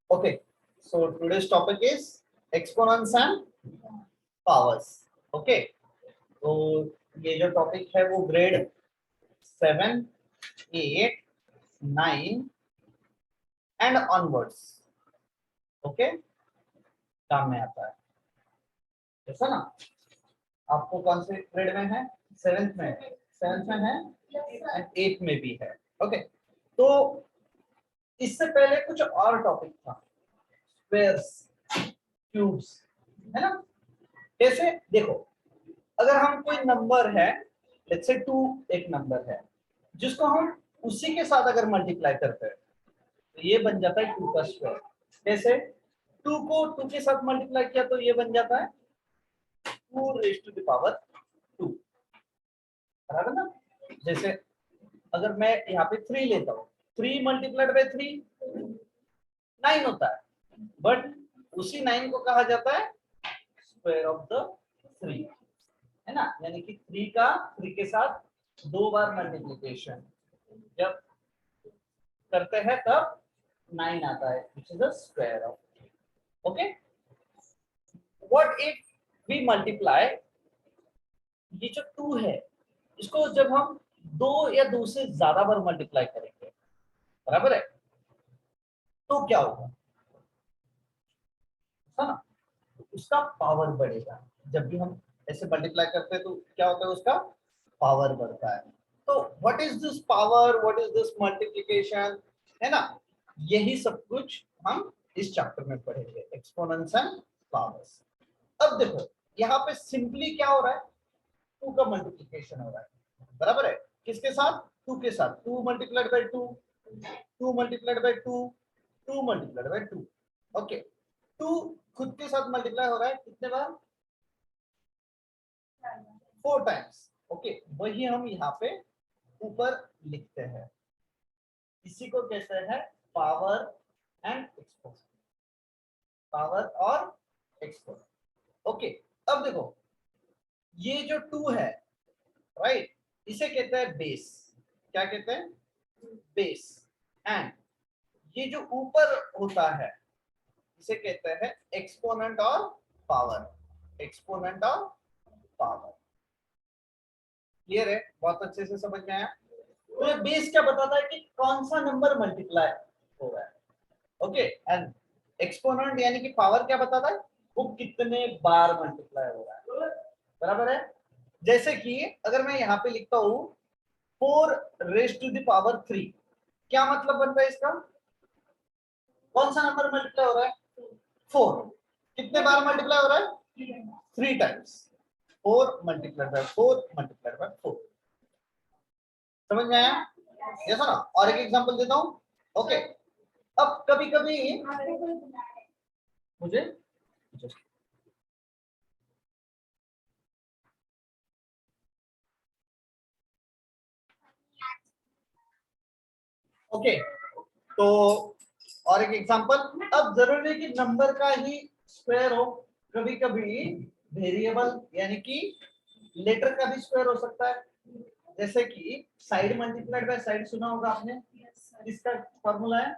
Okay, so today's topic is exponents and powers. Okay, तो ये जो टॉपिक है वो ग्रेड 7, 8, 9 एंड ऑनवर्ड्स ओके काम में आता है, ऐसा ना? आपको कौन से ग्रेड में है? 7th में है एंड 8th में भी है। ओके, तो इससे पहले कुछ और टॉपिक था, स्क्वायर्स, क्यूब्स, है ना? कैसे? देखो, अगर हम कोई नंबर है, लेट्स से 2 एक नंबर है जिसको हम उसी के साथ अगर मल्टीप्लाई करते हैं तो ये बन जाता है 2 का स्क्वायर। कैसे? 2 को 2 के साथ मल्टीप्लाई किया तो ये बन जाता है 2 रेज़ टू द पावर 2, बराबर ना? जैसे अगर मैं यहाँ पे 3 लेता हूँ, 3 मल्टीप्लाइड बाय 3 9 होता है, बट उसी 9 को कहा जाता है स्क्वायर ऑफ द 3, है ना? यानी कि 3 का 3 के साथ 2 बार मल्टीप्लिकेशन जब करते हैं तब 9 आता है, which is the square of 3. Okay, what if we multiply ये जो 2 है इसको जब हम 2 या 2 से ज्यादा बार मल्टीप्लाई करेंगे, बराबर है, तो क्या होगा? है ना? उसका पावर बढ़ेगा। जब भी हम ऐसे मल्टीप्लाई करते हैं तो क्या होता है? उसका पावर बढ़ता है। तो what is this power, what is this multiplication, है ना? यही सब कुछ हम इस चैप्टर में पढ़ेंगे, एक्सपोनेंट्स एंड पावर्स। अब देखो यहाँ पे सिंपली क्या हो रहा है? 2 का मल्टीप्लिकेशन हो रहा है, बराबर है? किसके साथ? 2 के साथ। 2 multiplied by 2, 2 multiplied by 2, 2 multiplied by 2। Okay, 2 खुद के साथ मल्टीप्लाई हो रहा है कितने बार? 4 टाइम्स। ओके, वही हम यहाँ पे ऊपर लिखते हैं, इसी को कहते हैं पावर एंड एक्सपोनेंट, पावर और एक्सपोनेंट। ओके, अब देखो ये जो 2 है, राइट, इसे कहते हैं बेस। क्या कहते हैं? बेस। एंड ये जो ऊपर होता है इसे कहते हैं एक्सपोनेंट और पावर, एक्सपोनेंट और पावर। क्लियर है? बहुत अच्छे से समझ में आया? तो ये बेस क्या बताता है कि कौन सा नंबर मल्टीप्लाई हो रहा है। ओके, एंड एक्सपोनेंट यानी कि पावर क्या बताता है? वो कितने बार मल्टीप्लाई हो रहा है, बराबर है? जैसे कि अगर मैं यहाँ पे लिखता हूँ 4 रेज़ टू द पावर 3, क्या मतलब बनता है इसका? कौन सा नंबर मल्टीप्लाई हो रहा है? 4। कितने बार मल्टीप्लाई हो रहा है? 3 times. 4 multiplied by 4 multiplied by 4। समझ में आया? यस ना? और एक एग्जांपल देता हूँ। ओके, अब कभी कभी मुझे ओके, तो और एक एग्जांपल। अब जरूरी है कि नंबर का ही स्क्वायर हो, कभी कभी वेरिएबल यानी कि लेटर का भी स्क्वायर हो सकता है। जैसे कि साइड मल्टीप्लाइड बाय साइड सुना होगा आपने, इसका फॉर्मूला है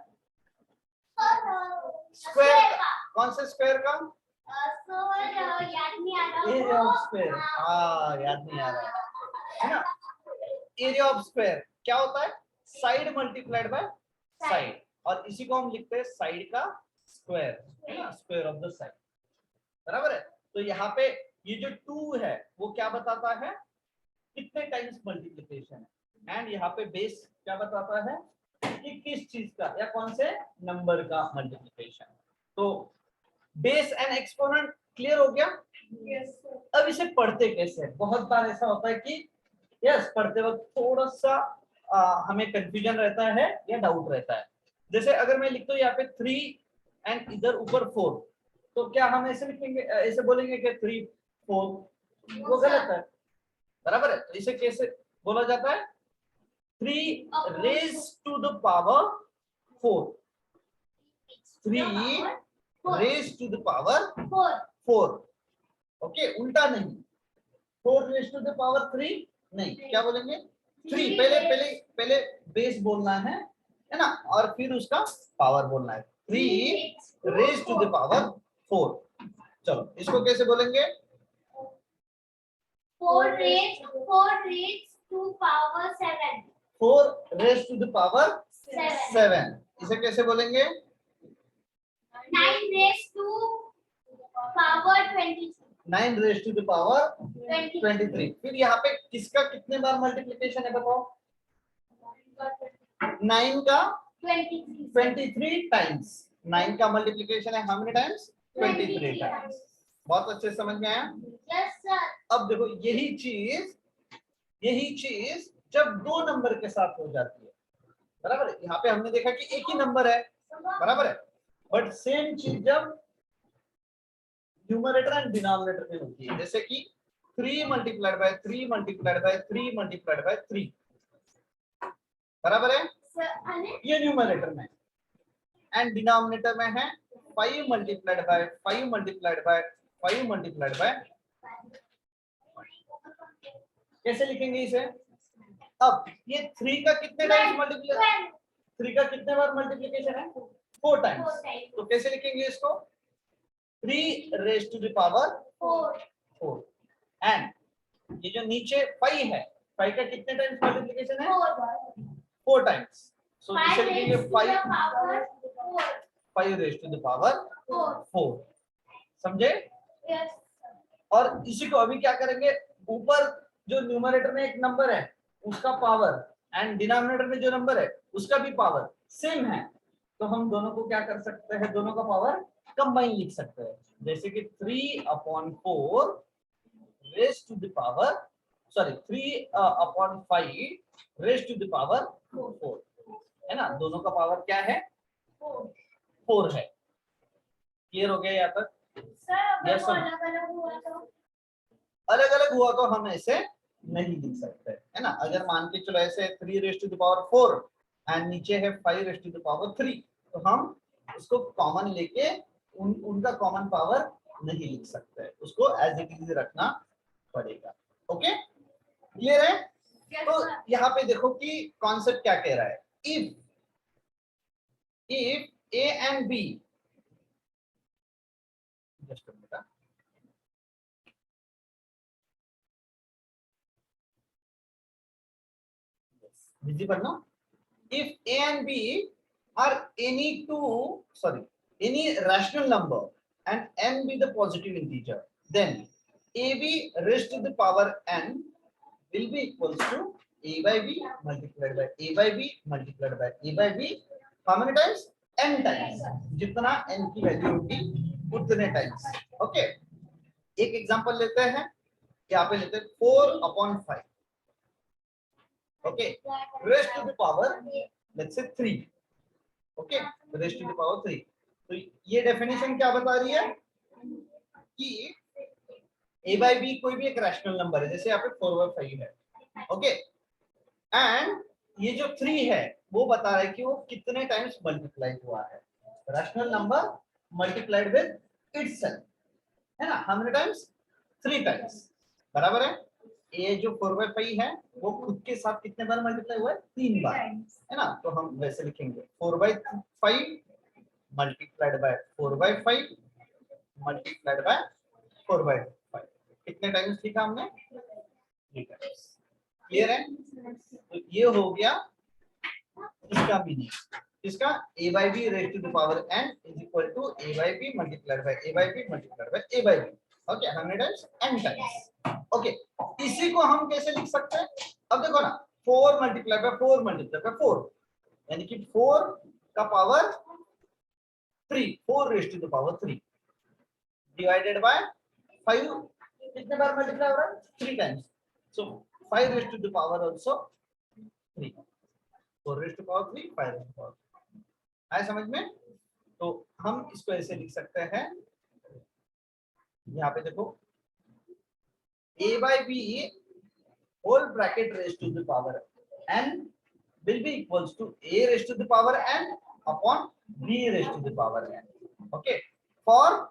स्क्वायर। कौन से स्क्वायर का? Area of square. हाँ, याद नहीं आ रहा है ना? एरिया ऑफ स्क्वायर क्या होता है? साइड मल्टीप्लाइड बाय साइड, और इसी को हम लिखते हैं साइड का square, square of the side, बराबर है? तो यहाँ पे ये जो 2 है वो क्या बताता है? कितने टाइम्स मल्टीप्लिकेशन है। एंड यहाँ पे बेस क्या बताता है कि किस चीज का या कौन से नंबर का मल्टीप्लिकेशन। तो बेस एंड एक्सपोनेंट क्लियर हो गया? yes, अब इसे पढ़ते कैसे? बहुत बार ऐसा होता है कि यस पढ़ते वक्त थोड़ा सा हमें कंफ्यूजन रहता है या डाउट रहता है। जैसे अगर मैं लिखता हूँ यहाँ पे 3 एंड इधर ऊपर 4, तो क्या हम ऐसे लिखेंगे, ऐसे बोलेंगे कि 3 4? वो गलत है, बराबर है? तो इसे कैसे बोला जाता है? 3 raise to the power 4, 3 raise to the power 4। Okay, उल्टा नहीं, 4 रेज़ टू द पावर 3 नहीं, क्या बोलेंगे? 3 पहले बेस बोलना है ना? और फिर उसका पावर बोलना है। 3 रेज टू द पावर 4। चलो इसको कैसे बोलेंगे? 4 raised to power 7. 4 raise to the power 7। इसे कैसे बोलेंगे? 9 raised to power 23. 9 raise to the power 23। फिर यहाँ पे किसका कितने बार मल्टीप्लिकेशन है बताओ? 9 का 23 टाइम्स। 9 का मल्टीप्लिकेशन है हाउ मेनी टाइम्स? 23 टाइम्स। बहुत अच्छे से समझ में आया? Yes sir. अब देखो यही चीज जब दो नंबर के साथ हो जाती है, बराबर है। यहाँ पे हमने देखा कि एक ही नंबर है, बराबर है, बट सेम चीज जब न्यूमरेटर एंड डिनोमिनेटर में होती है, जैसे कि 3 multiplied bye 3 multiplied bye 3 multiplied bye 3, बराबर है। ये न्यूमरेटर में एंड डिनोमिनेटर में है 5 multiplied bye 5 multiplied bye 5 multiplied bye. कैसे लिखेंगे इसे? अब ये 3 का कितने टाइम्स मल्टीप्लिकेशन? 3 का कितने बार मल्टीप्लिकेशन है? 4 टाइम्स। तो कैसे लिखेंगे इसको? 3 raise to the power 4। And ये जो नीचे 5 है, 5 का कितने टाइम्स मल्टीप्लिकेशन है? 4 टाइम्स। सो इसे लिखेंगे 5 रेज टू द पावर 4। समझे? Yes. और इसी को अभी क्या करेंगे, ऊपर जो न्यूमरेटर में एक नंबर है उसका पावर एंड डिनोमिनेटर में जो नंबर है उसका भी पावर सेम है, तो हम दोनों को क्या कर सकते हैं? दोनों का पावर कंबाइन लिख सकते हैं। जैसे कि 3/4 raise to the power 3/5 raise to the power 4 है ना। दोनों का पावर क्या है? 4 है। क्लियर हो गया यहाँ तक? Sir Yes, sir. अलग अलग हुआ तो अलग अलग हुआ तो हम ऐसे नहीं लिख सकते है ना। अगर मान के चलो ऐसे 3 raise to the power 4 and नीचे है 5 रेज टू द पावर 3, तो हम उसको कॉमन लेके उनका कॉमन पावर नहीं लिख सकते, उसको एज इट इज रखना पड़ेगा। ओके, क्लियर है? Yes, तो sir. यहाँ पे देखो कि कॉन्सेप्ट क्या कह रहा है। If A and B, just a minute, visible no? If a and b are any rational number and n be the positive integer, then ab raised to the power n will be equals to a by b multiplied by a by b multiplied by a by b how many times? n times। जितना n की value होगी उतने times. Okay, एक example लेते हैं, यहाँ पे लेते हैं 4/5। okay, raised to the power let's say 3, okay, raised to the power 3। तो ये डेफिनेशन क्या बता रही है कि a by b कोई भी एक रैशनल नंबर है, जैसे यहाँ पे 4/5 है, ओके, एंड ये जो 3 है वो बता रहा है कि वो कितने टाइम्स मल्टीप्लाई हुआ है। Rational number multiplied with itself, है ना। How many times? 3 टाइम्स, बराबर है। ये जो 4/5 है वो खुद के साथ कितने बार मल्टीप्लाई हुआ है? 3 बार, है ना। तो हम वैसे लिखेंगे 4/5 मल्टीप्लाइड बाय 4/5 मल्टीप्लाइड बाय 4/5। कितने टाइम्स लिखा हमने? 3 टाइम्स। क्लियर है? तो ये हो गया इसका मीनिंग। इसका a by b raised to the power n is equal to a by b multiplied by a by b multiplied by a by b। Okay, 100 times n times. Okay, इसी को हम कैसे लिख सकते हैं? अब देखो ना, 4 मल्टीप्लाई बाय 4 मल्टीप्लाई बाय 4 यानी कि 4 का power 3, 4 raise to the power 3 divided by 5, कितने बार मल्टीप्लाई हो रहा है? 3 times. So 5 raise to the power also 3, 4 raise to power 3, 5 raise to power. आया समझ में? तो हम इसको ऐसे लिख सकते हैं, यहाँ पे देखो a by b whole bracket raised to the power n will be equals to a raised to the power n upon b raised to the power n, okay, for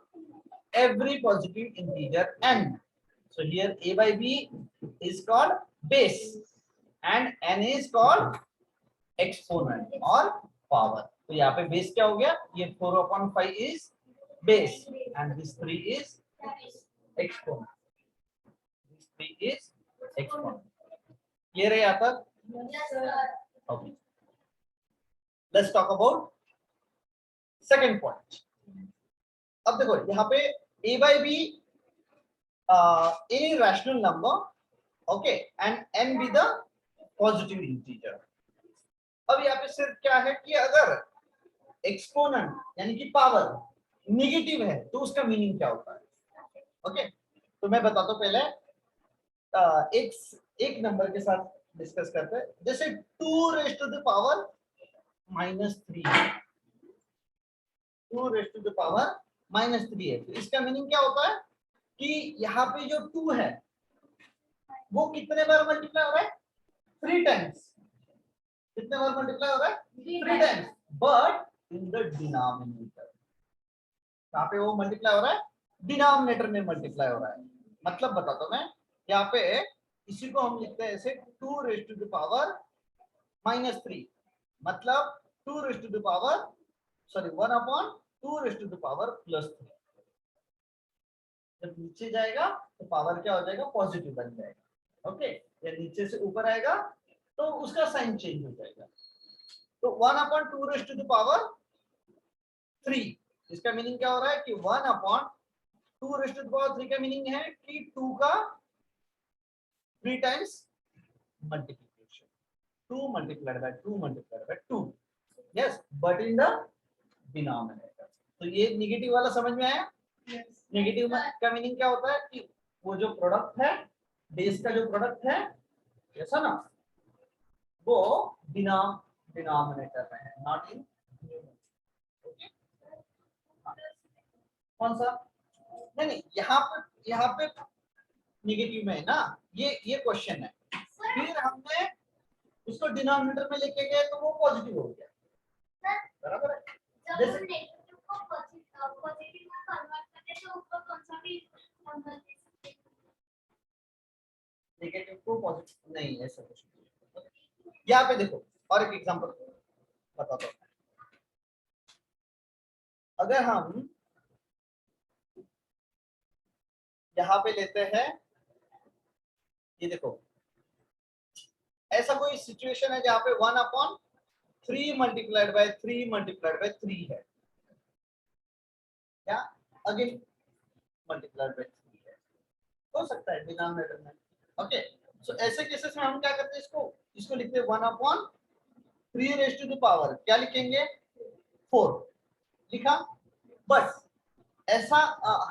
every positive integer n। So here a by b is called base and n is called exponent or power। तो यहाँ पे base क्या हो गया, ये 4/5 is base and this 3 is exponent, this 3 is exponent. Clear है यहाँ तक? Yes, sir. Okay. Let's talk about second point. अब देखो यहाँ पे a by b any rational number, okay, and n be the positive integer. अब यहाँ पे सिर्फ क्या है कि अगर एक्सपोनेंट यानी कि पावर निगेटिव है तो उसका मीनिंग क्या होता है। ओके, तो मैं बताता हूँ पहले एक नंबर के साथ डिस्कस करते हैं। जैसे 2 raised to the power -3, 2 raised to the power -3 है, तो इसका मीनिंग क्या होता है कि यहाँ पे जो 2 है वो कितने बार मल्टीप्लाई हो रहा है, 3 टाइम्स। कितने बार मल्टीप्लाई हो रहा है, 3 times, but in the denominator. यहाँ पे वो मल्टीप्लाई हो रहा है, डिनोमिनेटर में मल्टीप्लाई हो रहा है। मतलब बताता हूं मैं, यहाँ पे इसी को हम लिखते हैं ऐसे 2 raised to the power -3, मतलब 2 raised to the power 1/2 raised to the power +3। जब नीचे जाएगा तो पावर क्या हो जाएगा, पॉजिटिव बन जाएगा। ओके, या नीचे से ऊपर आएगा तो उसका साइन चेंज हो जाएगा। तो 1/2 raised to the power 3, इसका मीनिंग क्या हो रहा है कि 1/2 raised to the power 3 का मीनिंग है कि 2 का 3 times multiplication, 2 multiplied by 2 multiplied by 2, yes, but in the denominator। तो ये नेगेटिव वाला समझ में आया? नेगेटिव का मीनिंग क्या होता है कि वो जो प्रोडक्ट है, बेस का जो प्रोडक्ट है, ऐसा ना, वो डिनोमिनेटर में है, नॉट इन। ओके, कौन सा? नहीं, यहाँ पे नेगेटिव में है ना, ये क्वेश्चन है। फिर हमने उसको डिनोमिनेटर में लेके गए तो वो पॉजिटिव हो गया, बराबर है। जैसे नेगेटिव को पॉजिटिव में कन्वर्ट करते तो ऊपर कौन सा भी नंबर दे सकते हैं? नेगेटिव को पॉजिटिव नहीं, ऐसा कुछ नहीं। यहाँ पे देखो और एक एग्जांपल बताता हूँ। अगर हम यहाँ पे लेते हैं, ये देखो ऐसा कोई सिचुएशन है जहाँ पे 1/3 multiplied by 3 multiplied by 3 है, या अगेन मल्टीप्लाइड बाय 3 है, हो सकता है डिनोमिनेटर में। ओके, सो ऐसे केसेस में हम क्या करते हैं, इसको लिखते हैं 1/3 raised to the power, क्या लिखेंगे, 4 लिखा। बस ऐसा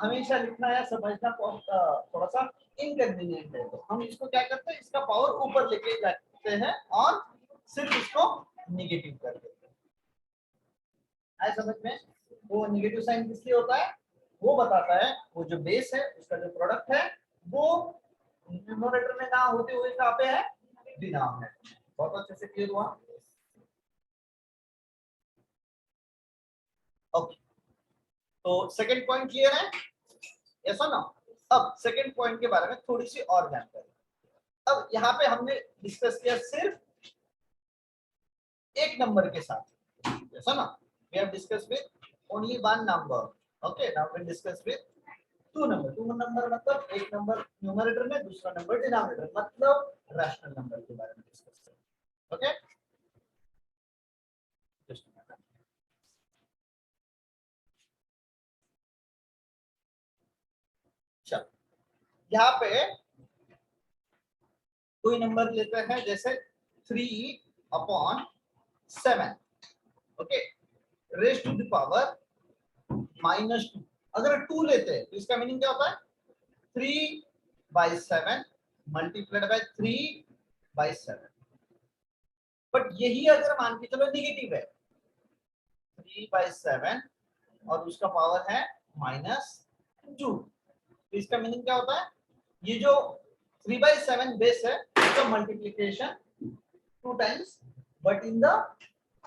हमेशा लिखना या समझना थोड़ा सा इनकन्वीनियंट है, तो हम इसको क्या करते हैं, इसका पावर ऊपर लेके जाते हैं और सिर्फ इसको निगेटिव कर देते हैं। आए समझ में? वो निगेटिव साइन किस लिए होता है, वो बताता है वो जो बेस है उसका जो प्रोडक्ट है वो न्यूमरेटर में ना होते हुए कहाँ पे है, डिनोमिनेटर। बहुत अच्छे से क्लियर हुआ? ओके, तो सेकंड पॉइंट क्लियर है, यस और नो? अब सेकंड पॉइंट के बारे में थोड़ी सी और जानकारी। अब यहाँ पे हमने डिस्कस किया सिर्फ एक नंबर के साथ, यस और no? We have discuss with only one number. Okay, now we discuss with two number मतलब एक नंबर न्यूमरेटर में, दूसरा नंबर डिनोमिनेटर, मतलब रैशनल नंबर के बारे में डिस्कस करें। ओके, चलो यहाँ पे कोई नंबर लेते हैं जैसे 3/7, okay, raise to the power -2। अगर 2 लेते हैं तो इसका मीनिंग क्या होता है, 3/7 मल्टीप्लाइड बाय 3/7। बट यही अगर मान के चलो नेगेटिव है, 3/7 और उसका पावर है -2, तो इसका मीनिंग क्या होता है, ये जो 3/7 बेस है उसका multiplication 2 times but in the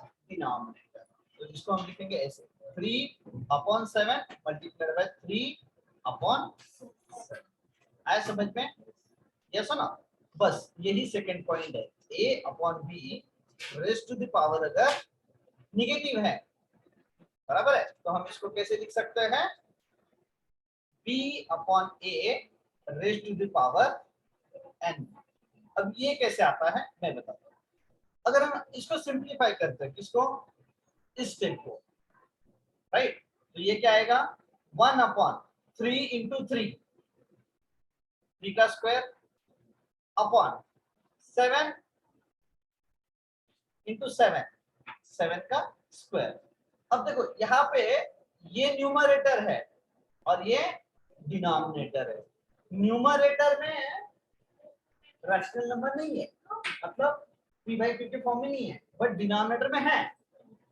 denominator. तो इसको हम लिखेंगे ऐसे 3/7 मल्टीप्लाइड बाय 3/7। आया समझ में? यस और नो? बस यही सेकंड पॉइंट है, a/b raise to the power अगर निगेटिव है, बराबर है, तो हम इसको कैसे लिख सकते हैं, b upon a raise to the power n। अब ये कैसे आता है मैं बताता हूँ। अगर हम इसको सिंप्लीफाई करते हैं, किसको, इस स्टेप को, राइट, तो ये क्या आएगा, 1 अपॉन 3 इंटू 3 का स्क्वायर अपॉन 7 इंटू 7 का स्क्वायर। अब देखो यहाँ पे ये न्यूमरेटर है और ये डिनोमिनेटर है। न्यूमरेटर में रैशनल नंबर नहीं है, मतलब p/q के फॉर्म में नहीं है, बट डिनोमिनेटर में है।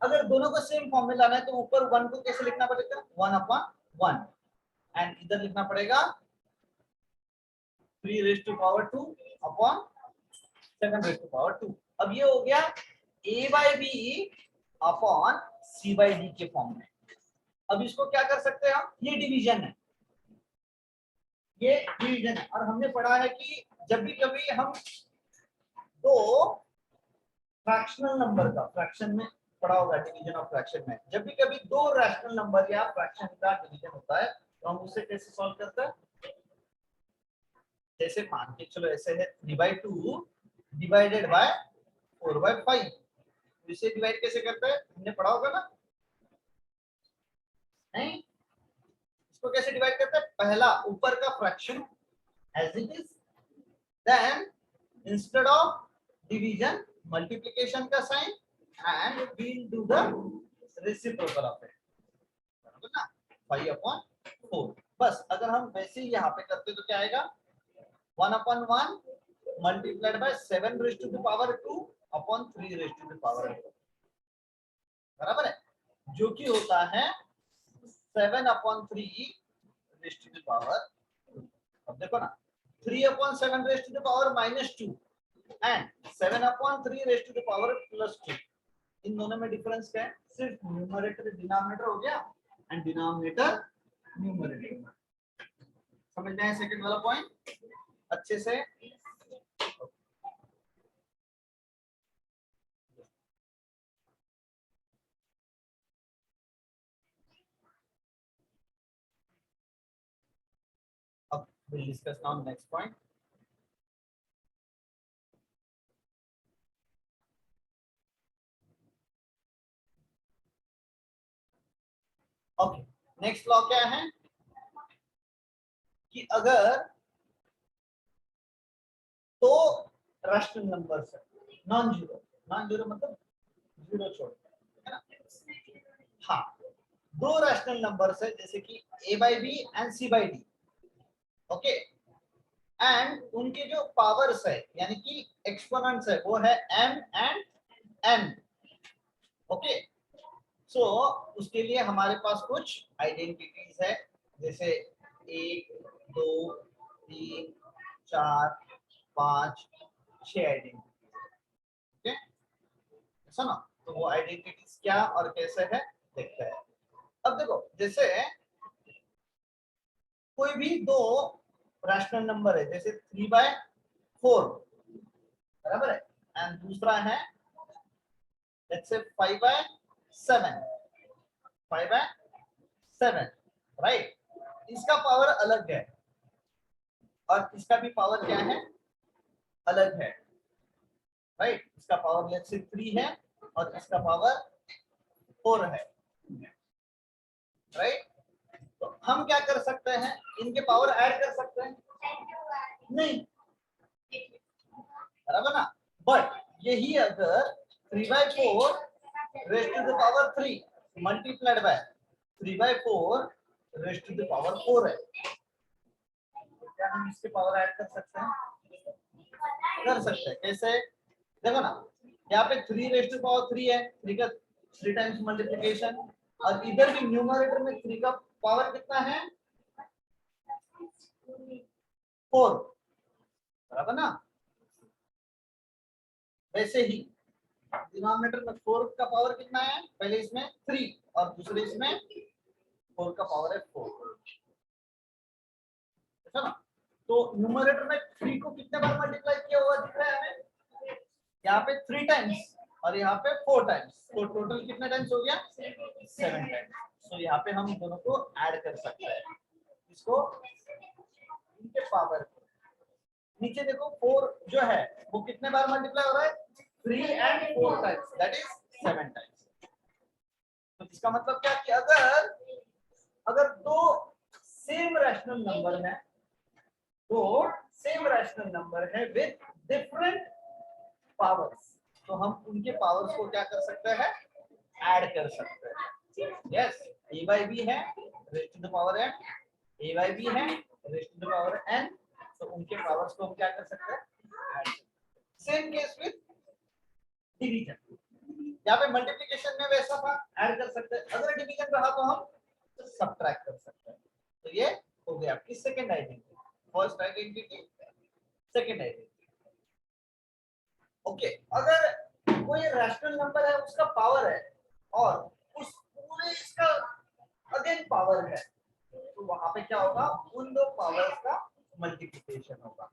अगर दोनों को सेम फॉर्म में लाना है तो ऊपर 1 को कैसे लिखना पड़ेगा, 1 अपॉन 1, एंड इधर लिखना पड़ेगा 3 raise to power 2 upon 7 raise to power 2। अब ये हो गया a/b अपॉन c/d के फॉर्म में। अब इसको क्या कर सकते हैं हम, ये डिवीजन है, ये डिवीजन है, और हमने पढ़ा है कि जब भी कभी हम दो फ्रैक्शनल नंबर का, फ्रैक्शन में पढ़ा होगा डिवीजन ऑफ फ्रैक्शन में, जब भी कभी दो रैशनल नंबर या फ्रैक्शन का डिवीजन होता है तो हम उसे कैसे सॉल्व करते हैं, जैसे मान के चलो ऐसे है 3/2 डिवाइडेड बाय 4/5, इसे डिवाइड कैसे करते हैं हमने पढ़ा होगा ना, नहीं, इसको कैसे डिवाइड करते हैं, पहला ऊपर का fraction as it is, then instead of division multiplication का sign and we'll do the reciprocal of it, बराबर ना, 5/4। बस अगर हम वैसे ही यहाँ पे करते तो क्या आएगा, 1/1 multiplied by 7 raise to the power 2 upon 3 raise to the power 2, बराबर है, जो कि होता है 7/3 रेज़ टू द पावर। अब देखो ना, 3/7 raise to the power -2 and 7/3 raise to the power +2, इन दोनों में डिफरेंस क्या है, सिर्फ न्यूमरेटर डिनोमिनेटर हो गया एंड डिनोमिनेटर न्यूमरेटर। समझ में आया सेकंड वाला पॉइंट अच्छे से। अब we'll discuss now next point। Okay, next law क्या है कि अगर तो रैशनल नंबर से नॉन जीरो मतलब जीरो छोड़, है ना, हाँ, दो रैशनल नंबर से जैसे कि a/b and c/d, okay, and उनके जो पावर्स है यानी कि एक्सपोनेंट्स है वो है m एंड n, ओके, सो उसके लिए हमारे पास कुछ आइडेंटिटीज है, जैसे 1 2 3 4 5 6 आइडेंटिटीज, ओके, ऐसा ना, तो वो आइडेंटिटीज क्या और कैसे है देखते हैं। अब देखो जैसे कोई भी दो रैशनल नंबर है, जैसे 3/4, बराबर है, एंड दूसरा है लेट्स से 5/7, 5/7, राइट, इसका पावर अलग है और इसका भी पावर क्या है, अलग है, राइट, इसका पावर लेट्स से 3 है और इसका पावर 4 है, राइट, तो हम क्या कर सकते हैं, इनके पावर ऐड कर सकते हैं, नहीं, बराबर ना, बट यही अगर 3/4 raise to the power 3 multiplied by 3/4 raise to the power 4 है, तो क्या हम इसके पावर ऐड कर सकते हैं, कर सकते हैं, कैसे देखो ना, यहाँ पे 3 रेज़ टू पावर 3 है, 3 का 3 टाइम्स मल्टीप्लिकेशन, और इधर भी न्यूमरेटर में 3 का पावर कितना है 4, बराबर ना, वैसे ही डिनोमिनेटर में 4 का पावर कितना है, पहले इसमें 3 और दूसरे इसमें 4 का पावर है 4, ऐसा ना, तो न्यूमरेटर में 3 को कितने बार मल्टीप्लाई किया हुआ दिख रहा है हमें, यहाँ पे 3 टाइम्स, और यहाँ पे 4 टाइम्स, तो टोटल कितने टाइम्स हो गया 7 टाइम्स। सो यहाँ पे हम दोनों को ऐड कर सकते हैं, इसको इनके पावर को। नीचे देखो 4 जो है वो कितने बार मल्टीप्लाई हो रहा है 3 and 4 times, that is 7 times. तो इसका मतलब क्या कि अगर दो सेम रैशनल नंबर है, तो सेम रैशनल नंबर है विद डिफरेंट पावर्स, तो हम उनके पावर्स को क्या कर सकते हैं ऐड कर सकते हैं। यस, a by b है raise to the power n, a by b है raise to the power n, तो उनके पावर्स को हम क्या कर सकते हैं add. Same case with division, यहाँ पे मल्टीप्लिकेशन में वैसा था ऐड कर सकते हैं, अगर डिवीजन रहा तो हम सब्ट्रैक्ट कर सकते हैं। तो ये हो गया आपकी second identity, first identity, second identity. Okay, अगर कोई रैशनल नंबर है उसका पावर है और उस पूरे इसका अगेन पावर है, तो वहां पे क्या होगा उन दो पावर्स का मल्टीप्लिकेशन होगा।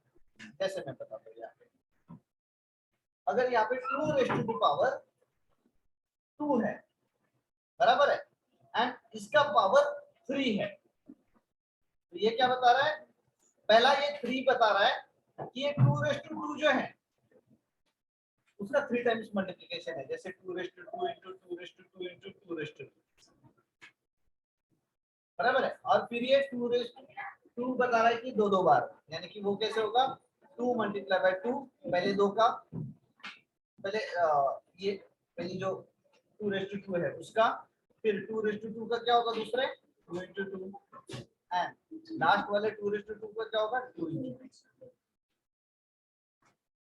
जैसे मैं बताता हूँ, यहाँ पे अगर यहाँ पे 2 रेज़ टू द पावर 2 है, बराबर है, एंड इसका पावर 3 है, तो ये क्या बता रहा है, पहला ये 3 बता रहा है कि ये 2 रेज़ टू 2 जो है उसका 3 टाइम्स मल्टीप्लिकेशन है, जैसे 2 raise to 2 into 2 raise to 2 into 2 raise to 2, बराबर है। और फिर ये 2 रेज़ टू 2 बता रहा है कि दो बार, यानी कि वो कैसे होगा 2 मल्टीप्लाई बाय 2, पहले दो का, पहले ये पहली जो 2 रेज़ टू 2 है उसका, फिर 2 रेज़ टू 2 का क्या होगा दूसरे 2 into 2, एंड लास्ट वाले 2 रेज़ टू 2 का क्या होगा 2 into 2।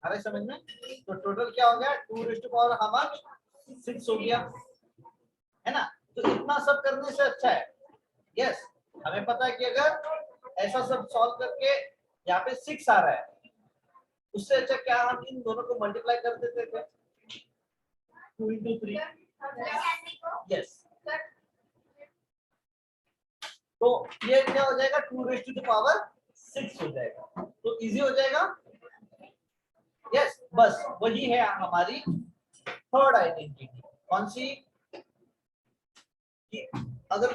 आ रहा है समझ में? तो टोटल क्या हो गया 2 raise to power how much 6 हो गया, है ना। तो इतना सब करने से अच्छा है, यस, हमें पता है कि अगर ऐसा सब सॉल्व करके यहाँ पे 6 आ रहा है, उससे अच्छा क्या हम इन दोनों को मल्टीप्लाई कर देते थे 2 into 3, यस। तो ये क्या हो जाएगा 2 रेज़ टू द पावर 6 हो जाएगा, तो इजी हो जाएगा। यस, बस वही है हमारी थर्ड आइडेंटिटी। कौन सी? कि अगर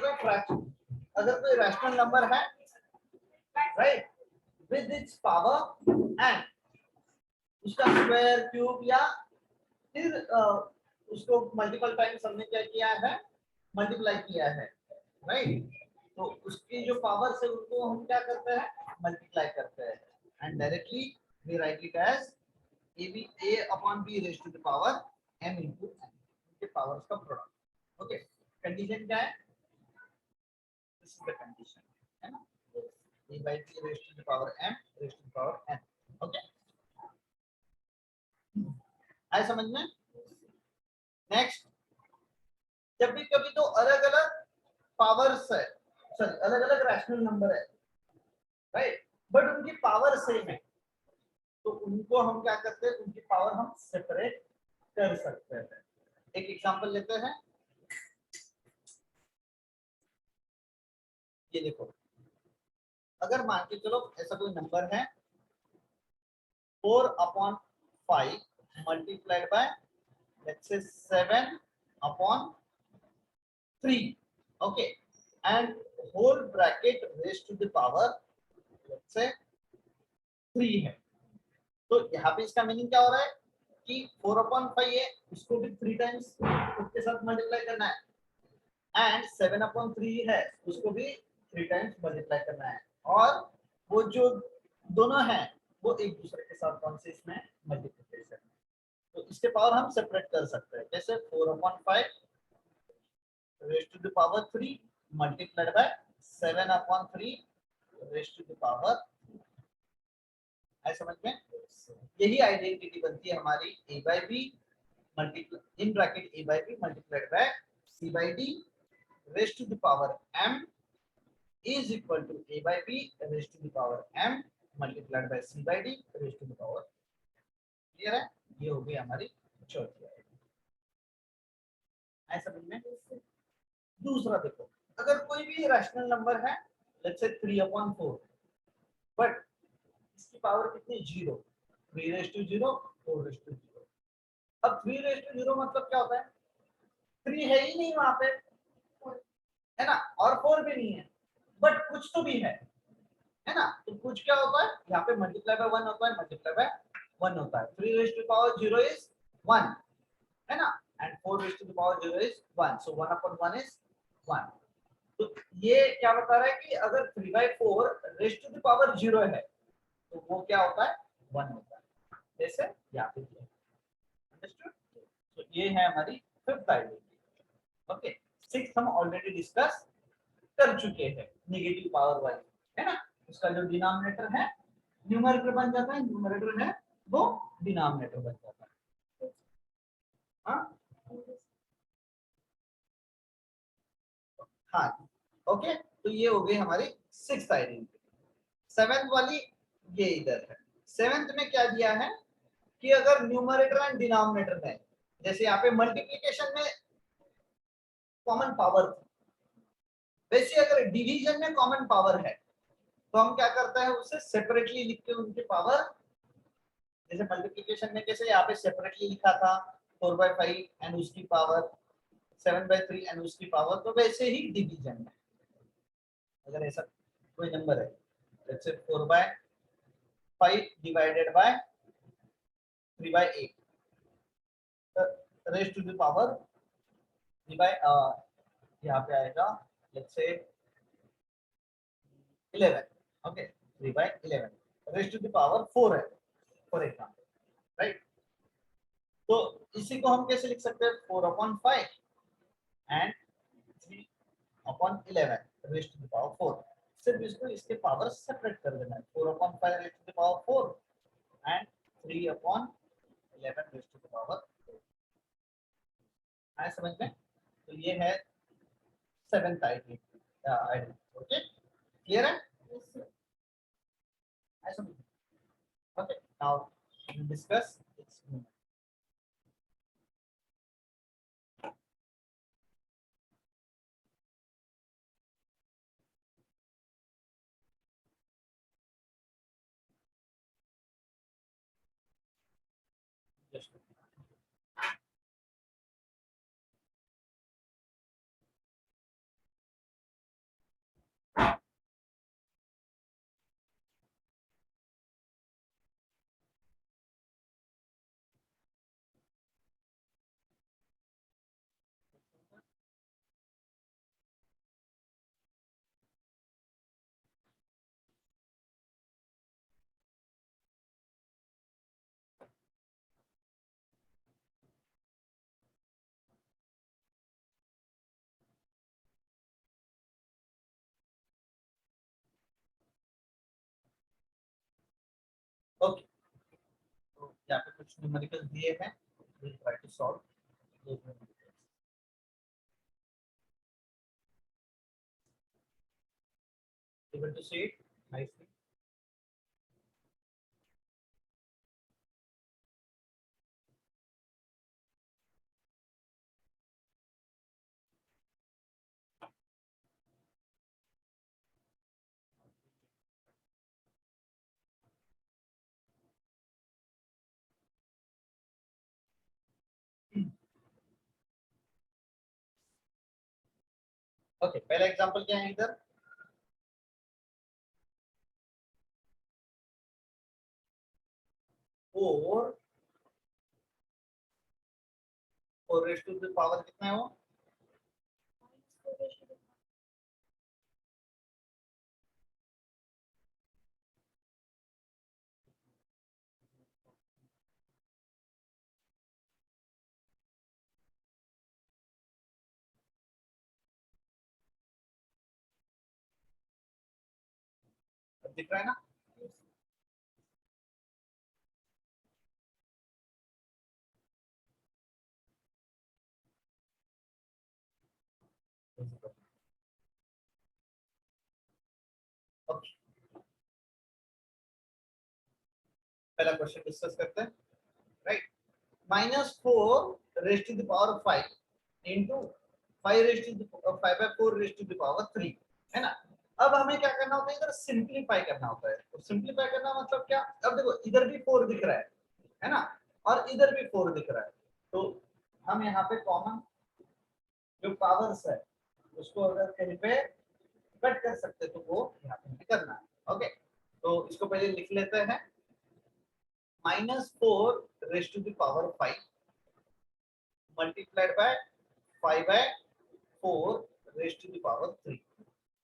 कोई रैशनल नंबर है, right, with its power and उसका स्क्वायर क्यूब या फिर उसको मल्टीपल टाइम्स हमने क्या किया है मल्टीप्लाई किया है, राइट, तो उसकी जो पावर्स है उनको हम क्या करते हैं मल्टीप्लाई करते हैं, and directly we write it as a upon b raised to the power m into n, के पावर्स का प्रोडक्ट। ओके, कंडीशन क्या है, दिस इज द कंडीशन, है ना, a by b raised to the power m raised to the power n। Okay, आए समझ में? Next, जब भी कभी दो अलग अलग पावर्स है, सॉरी अलग अलग रैशनल नंबर है, राइट, बट उनकी पावर सेम है, तो उनको हम क्या करते हैं उनकी पावर हम सेपरेट कर सकते हैं। एक एग्जांपल लेते हैं, ये देखो, अगर मान के चलो ऐसा कोई नंबर है 4/5 multiplied by let's say 7/3, okay, and whole bracket raise to the power let's say 3 है, तो यहाँ पे इसका मीनिंग क्या हो रहा है कि 4/5 है उसको भी 3 टाइम्स उसके साथ मल्टीप्लाई करना है, एंड 7/3 है उसको भी 3 टाइम्स मल्टीप्लाई करना है, और वो जो दोनों हैं वो एक दूसरे के साथ कौन से इसमें मल्टीप्लिकेशन, तो इसके पावर हम सेपरेट कर सकते हैं, जैसे 4/5 raise to the power 3 multiplied by 7/3 raise to the power, है समझ में? यही आइडेंटिटी बनती है हमारी a by b multiply in bracket a by b multiplied by c by d raised to the power m is equal to a by b raised to the power m multiplied by c by d raised to the power। Clear है? ये हो गई हमारी चौथी identity, ऐसा समझ में? दूसरा देखो, अगर कोई भी रैशनल नंबर है लेट्स से 3/4, बट इसकी पावर कितनी 0, 3 raised to 0 4 raised to 0, अब 3 रेज टू 0 मतलब क्या होता है, 3 है ही नहीं वहां पे, है ना, और 4 भी नहीं है, बट कुछ तो भी है ना, तो कुछ क्या होता है यहाँ पे मल्टीप्लाई बाय 1 होता है, मल्टीप्लाई बाय 1 होता है, 3 रेज टू पावर 0 इज 1, है ना, and 4 raise to power 0 is 1, so 1 upon 1 is 1। तो ये क्या बता रहा है कि अगर 3/4 रेज टू द पावर 0 है तो वो क्या होता है, 1 होता है, जैसे यहाँ पे दिया, अंडरस्टूड। तो ये है हमारी फिफ्थ आइडेंटिटी। ओके, सिक्स्थ हम ऑलरेडी डिस्कस कर चुके हैं, नेगेटिव पावर वाली, है ना, उसका जो डिनोमिनेटर है न्यूमरेटर बन जाता है, न्यूमरेटर है वो डिनोमिनेटर बन जाता है। हाँ हाँ, ओके, तो ये हो गई हमारी सिक्स्थ आइडेंटिटी। सेवेंथ वाली ये इधर है। सेवेंथ में क्या दिया है कि अगर न्यूमरेटर एंड डिनोमिनेटर में, जैसे यहाँ पे मल्टीप्लिकेशन में कॉमन पावर थी, वैसे अगर डिवीजन में कॉमन पावर है तो हम क्या करते हैं, उसे सेपरेटली लिख के उनके पावर, जैसे मल्टीप्लिकेशन में कैसे यहाँ पे सेपरेटली लिखा था 4/5 एंड उसकी पावर, 7/3 एंड उसकी पावर, तो वैसे ही डिवीजन में अगर ऐसा कोई नंबर है, जैसे 4/5 divided by 3/8 raise to the power यहाँ पे आएगा, let's say 11, okay, 3/11 raise to the power 4 है फॉर एग्जाम्पल, राइट। तो इसी को हम कैसे लिख सकते हैं, 4/5 and 3/11 raise to the power 4, सिर्फ इसको इसके पावर सेपरेट कर देना है, 4/5 raise to the power 4 and 3/11 raise to the power 4, आया समझ में। तो ये है सेवेंथ आइडेंटिटी, ओके, क्लियर है, आया समझ में, okay, now we discuss its movement. Just okay, तो यहाँ पे कुछ न्यूमेरिकल दिए हैं, we'll try to solve those numericals. Able to see it nicely? Okay, पहला एग्जांपल क्या है इधर, 4 रेज टू द पावर कितना है वो, दिख रहा है ना, ओके, पहला क्वेश्चन डिस्कस करते हैं, right. -4 raise to the power 5 into 5/4 raise to the power 3, है ना। अब हमें क्या करना होता है, इधर सिंप्लीफाई करना होता है, तो सिंप्लीफाई करना मतलब क्या, अब देखो इधर भी 4 दिख रहा है ना, और इधर भी 4 दिख रहा है, तो हम यहाँ पे कॉमन जो पावर्स है उसको अगर कहीं पे कट कर सकते तो वो यहाँ पे करना है। ओके, तो इसको पहले लिख लेते हैं। -4 raise to the power 5 multiplied by 5/4 raise to the power 3,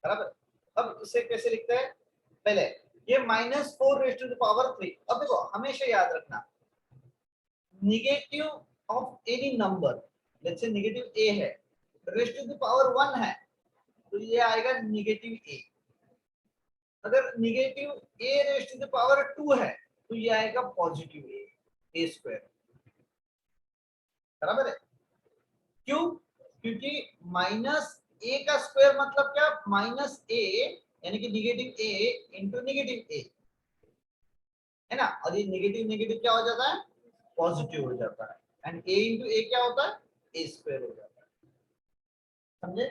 बराबर। अब इसे कैसे लिखते हैं? पहले ये -4 रेज टू द पावर 3। अब देखो हमेशा याद रखना, negative of any number, let's say negative a है, रेज टू द पावर 1 है, तो ये आएगा नेगेटिव a। अगर negative a raise to the power 2 है तो ये आएगा पॉजिटिव a स्क्वायर, बराबर है। क्यों? क्योंकि -a का स्क्वायर मतलब क्या? -a यानी कि negative a into negative a, है ना। और ये नेगेटिव नेगेटिव क्या हो जाता है? पॉजिटिव हो जाता है। एंड a इंटू a क्या होता है? a स्क्वायर हो जाता है, समझे?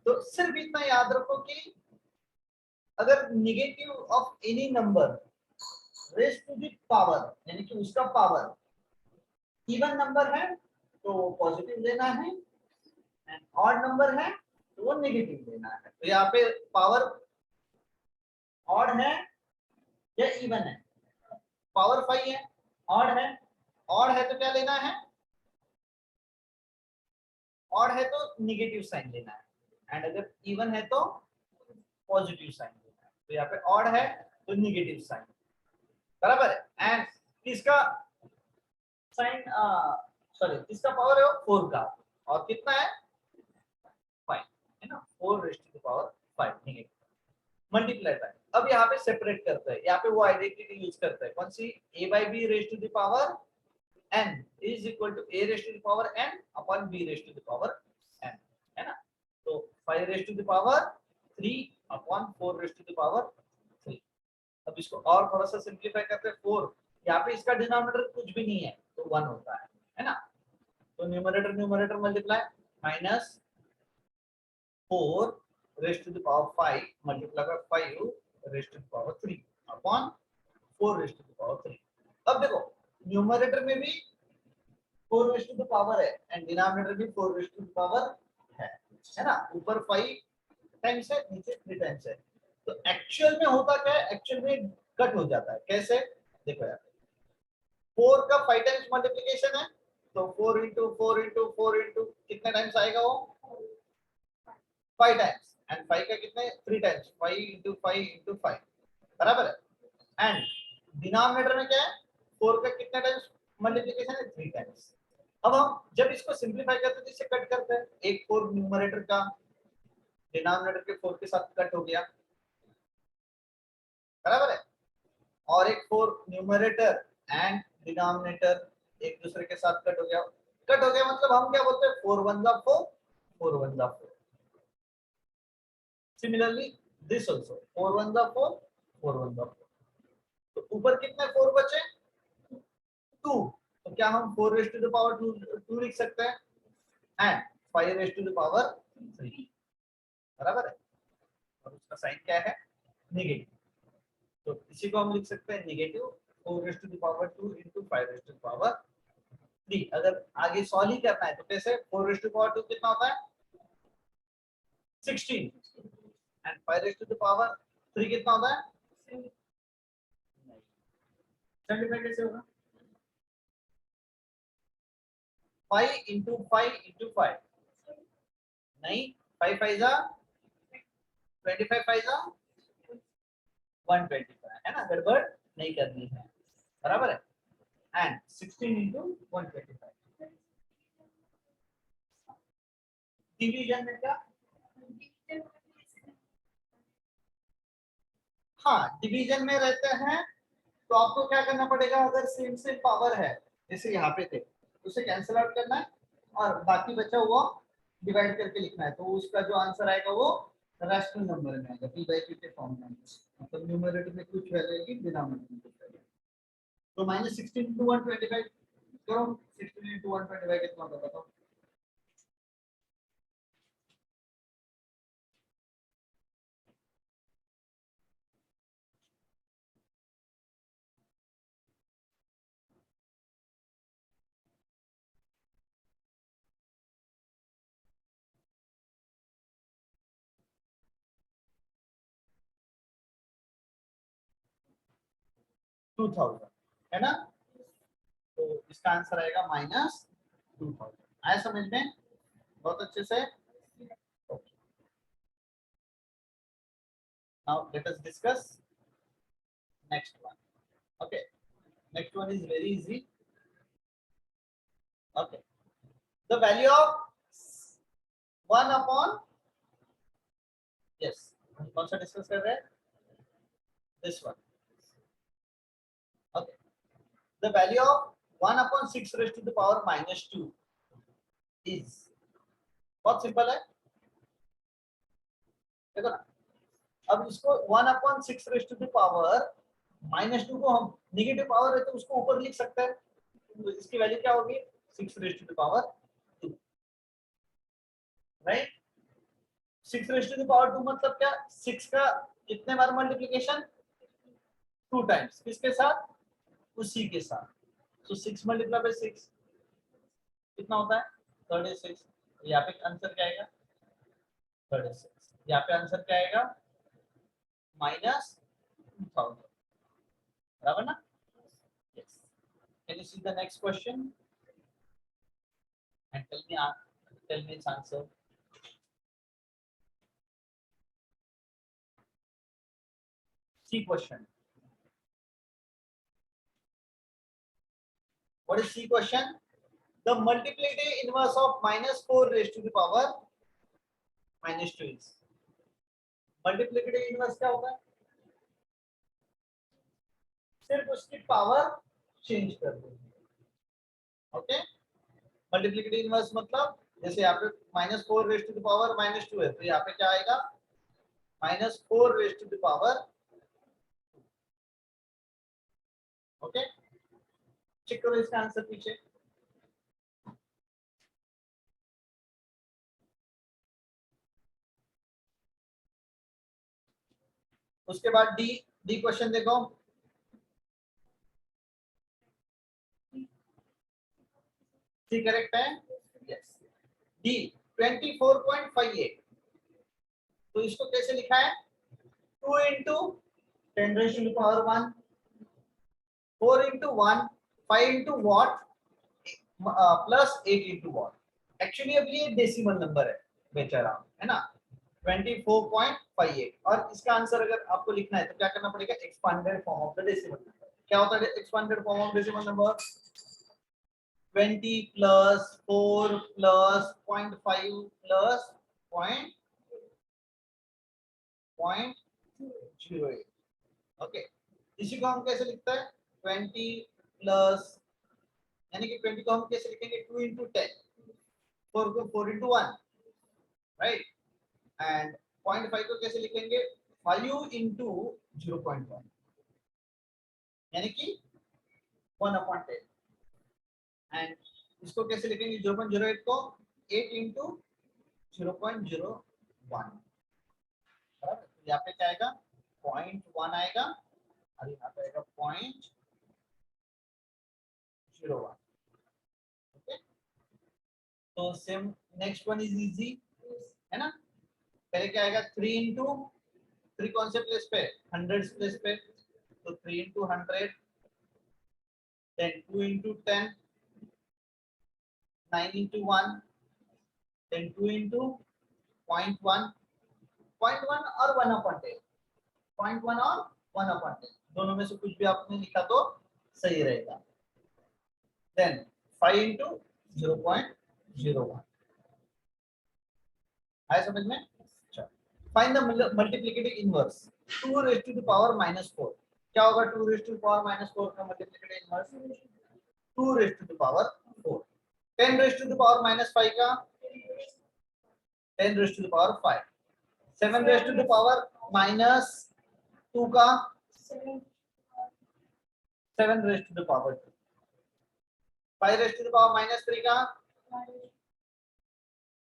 तो सिर्फ इतना याद रखो कि अगर negative of any number raise to the power यानी कि उसका पावर इवन नंबर है तो पॉजिटिव लेना है, एंड ऑड नंबर है तो वो नेगेटिव लेना है। तो यहाँ पे पावर ऑड है या इवन है? पावर 5 है, ऑड है। ऑड है तो क्या लेना है? ऑड है तो नेगेटिव साइन लेना है, एंड अगर इवन है तो पॉजिटिव साइन लेना है। तो यहाँ पे ऑड है तो नेगेटिव साइन, बराबर है। एंड किसका साइन, सॉरी किसका पावर है वो? 4 का। और कितना है? 5, है ना। 4 raise to the power 5 negative multiply by. अब यहाँ पे सेपरेट करते हैं, यहाँ पे वो आइडेंटिटी यूज करते हैं। कौन सी? a/b raise to the power n is equal to a raise to the power n upon b raise to the power n, है ना। तो 5 raise to the power 3 upon 4 raise to the power 3। अब इसको और थोड़ा सा simplify करते हैं। 4 यहाँ पे इसका डिनोमिनेटर कुछ भी नहीं है तो 1 होता है ना। तो numerator numerator multiply, -4 raised to the power 5 multiplied by 5 raised to the power 3 upon 4 raised to the power 3। अब देखो न्यूमरेटर में भी 4 raised to the power है एंड डिनोमिनेटर भी 4 raised to the power है ना। ऊपर 5 टाइम्स है, नीचे 3 टाइम्स है। तो एक्चुअल में होता क्या है? एक्चुअल में कट हो जाता है। कैसे? देखो यार, 4 का 5 टाइम्स मल्टीप्लिकेशन है तो 4 इंटू 4 इंटू 4 इंटू कितने टाइम्स आएगा वो? 5 टाइम्स। एंड 5 का कितने? 3 टाइम्स, 5 इंटू 5 इंटू 5, बराबर है। एंड डिनोमिनेटर में क्या है? 4 का कितने टाइम्स मल्टीप्लिकेशन है? 3 टाइम्स। अब हम जब इसको सिंपलीफाई करते हैं तो इसे कट करते हैं। एक 4 न्यूमरेटर का डिनोमिनेटर के 4 के साथ कट हो गया, बराबर है। और एक 4 न्यूमरेटर एंड डिनोमिनेटर एक दूसरे के साथ कट हो गया। कट हो गया मतलब हम क्या बोलते हैं? 4 1 जा 4, 4 1 जा 4। Similarly, this also 4 1 जा 4, 4 1 जा 4। तो ऊपर कितने 4 बचे? 2। तो क्या हम 4 रेज़ टू द पावर 2 लिख सकते हैं? And 5 raise to the power 3, बराबर है। और उसका साइन क्या है? नेगेटिव। तो इसी को हम लिख सकते हैं negative 4 raise to the power 2 into 5 raise to the power 3। अगर आगे सॉल्व ही करना है तो कैसे? 4 रेज़ टू द पावर 2 कितना होता है? 16 and 5 raise to the power 3 कितना होता है? 75 कैसे होगा? 5 इंटू 5 इंटू 5, नहीं 5 5 जा 25, 5 जा 125, है ना। गड़बड़ नहीं करनी है, बराबर है। एंड 16 इंटू 125 डिवीजन में क्या? हाँ, डिवीजन में रहते हैं तो आपको क्या करना पड़ेगा? अगर सेम सेम पावर है जैसे यहाँ पे थे तो उसे कैंसिल आउट करना है और बाकी बचा हुआ डिवाइड करके लिखना है। तो उसका जो आंसर आएगा वो रैशनल नंबर में आएगा, p/q के फॉर्म में। मतलब न्यूमरेटर में कुछ वैल्यू आएगी, डिनोमिनेटर में कुछ वैल्यू। तो -16 into 125 करो। 16 into 125 कितना होगा बताओ? 2000 है ना, तो इसका आंसर आएगा -2000। आया समझ में बहुत अच्छे से। Now let us discuss next one. Okay, next one is very easy. Okay, the value of 1 upon, yes, कौन सा डिस्कस कर रहे हैं, this one. Okay, the value of 1 upon 6 raise to the power -2 is, बहुत simple है, देखो ना। अब इसको 1 upon 6 raise to the power -2 को हम नेगेटिव पावर है तो उसको ऊपर लिख सकते हैं, तो इसकी वैल्यू क्या होगी, 6 raise to the power 2, right. 6 raise to the power 2 मतलब क्या, 6 का कितने बार मल्टीप्लिकेशन, 2 टाइम्स, किसके साथ, उसी के साथ। तो 6 मल्टीप्लाई बाय 6 कितना होता है, 36। यहाँ पे आंसर क्या आएगा, 36। यहाँ पे आंसर क्या आएगा, -2000, बराबर ना। Yes, can you see the next question and tell me its answer. C question, what is C question? The multiplicative inverse of -4 raised to the power -2 is, multiplicative inverse क्या होता है, सिर्फ उसकी पावर चेंज कर दो। Okay, multiplicative inverse मतलब जैसे यहाँ पे -4 रेज़ टू द पावर -2 है, तो यहाँ पे क्या आएगा, -4 raise to the power. Okay, check करो इसका आंसर पीछे। उसके बाद डी, डी क्वेश्चन देखो, सी करेक्ट है, यस। डी 24.58, तो इसको कैसे लिखा है, 2 into 10 raise to the power 1, 4 into 1, 5 into what, plus 8 into what. Actually अब ये डेसिमल नंबर है बेचारा, है ना, 24.58। और इसका आंसर अगर आपको लिखना है तो क्या करना पड़ेगा, expanded form of the decimal number. क्या होता है expanded form of decimal number, 20 plus 4 plus 0.5 plus 0.08। Okay, इसी को हम कैसे लिखते हैं, 20 प्लस, यानी कि 20 को हम कैसे लिखेंगे, 2 इंटू 10, 4 को 4 इंटू 1, राइट, एंड 0.5 को कैसे लिखेंगे, 5 इंटू 0.1, यानी कि 1/10, एंड इसको कैसे लिखेंगे, 0.08 को 8 इंटू 0.01, बराबर। यहाँ पे क्या आएगा, 0.1 आएगा, और यहाँ पे आएगा 0.01। ओके, तो same next one is easy, है ना। पहले क्या आएगा, 3 इंटू 3 कौन से प्लेस पे, 100 प्लेस पे, तो 3 into 100, then 2 into 10, 9 into 1, then 2 into 0.1, 0.1 और 1/10, 0.1 और 1/10 दोनों में से कुछ भी आपने लिखा तो सही रहेगा। then 5 into 0.01, आया समझ में। Find the multiplicative inverse 2 raise to the power -4, क्या होगा 2 रेज़ टू द पावर -4 का multiplicative inverse, 2 raise to the power 4। 10 raise to the power -5 का 10 raise to the power 5। 7 raise to the power -2 का 7 raise to the power 2। 5 raise to the power -3 का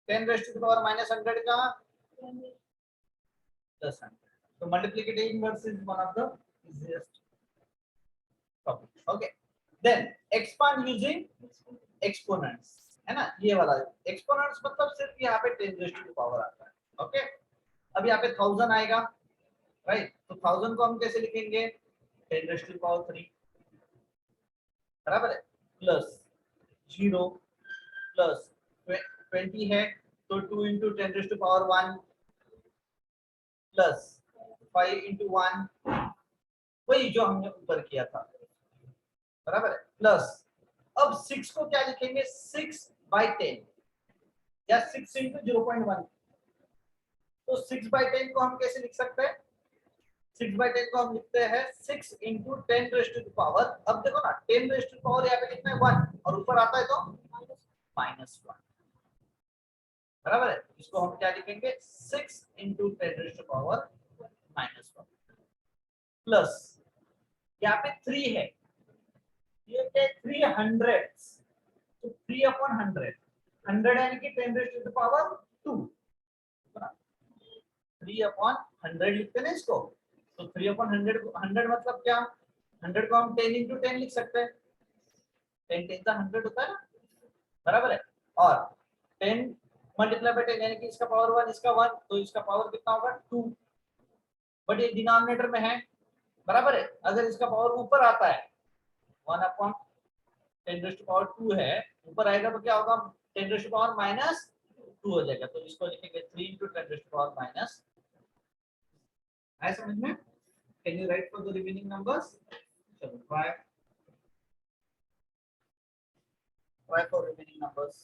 10 raise to the power -100 का 1000। So multiplicative inverse is one of the easiest topic. Okay. Then expand using exponents, है ना, ये वाला exponents मतलब सिर्फ यहाँ पे 10 raised to the power आता है। ओके, अब यहाँ पे 1000 आएगा, राइट, तो 1000 को हम कैसे लिखेंगे, 10 raised to the power 3, बराबर है, प्लस 0 प्लस 20 है तो 2 इंटू 10⁻1 प्लस 5 इंटू 1, वही जो हमने ऊपर किया था, बराबर है, प्लस अब 6 को क्या लिखेंगे, 6/10 या 6 इंटू 0.1, तो 6/10 को हम कैसे लिख सकते हैं, 6/10 को हम लिखते हैं 6 इंटू 10⁻⁴। अब देखो ना 10⁻⁴ यहाँ पे लिखना है 1 और ऊपर आता है तो -1, बराबर है, इसको हम क्या लिखेंगे 6 इंटू 10⁻⁻1 प्लस यहाँ पे 3 है, ये क्या 300, तो 3/100, 100 यानी कि 10⁻², 3/100 लिखते हैं इसको, तो 3/100 100 मतलब क्या, 100 को हम 10 इंटू 10 लिख सकते हैं, 10 10 का 100 होता है ना, बराबर है, और 10 मल्टीप्लाई बाय 10 यानी कि इसका पावर 1 इसका 1, तो इसका पावर कितना होगा 2, बट ये डिनोमिनेटर में है, बराबर है, अगर इसका पावर ऊपर आता है 1/10⁻² है, ऊपर आएगा तो क्या होगा 10⁻⁻² हो जाएगा, तो इसको लिखेंगे 3 इंटू 10⁻⁻, है समझ में, can you right for the remaining numbers, चलो ट्राई फॉर रिमेनिंग नंबर्स।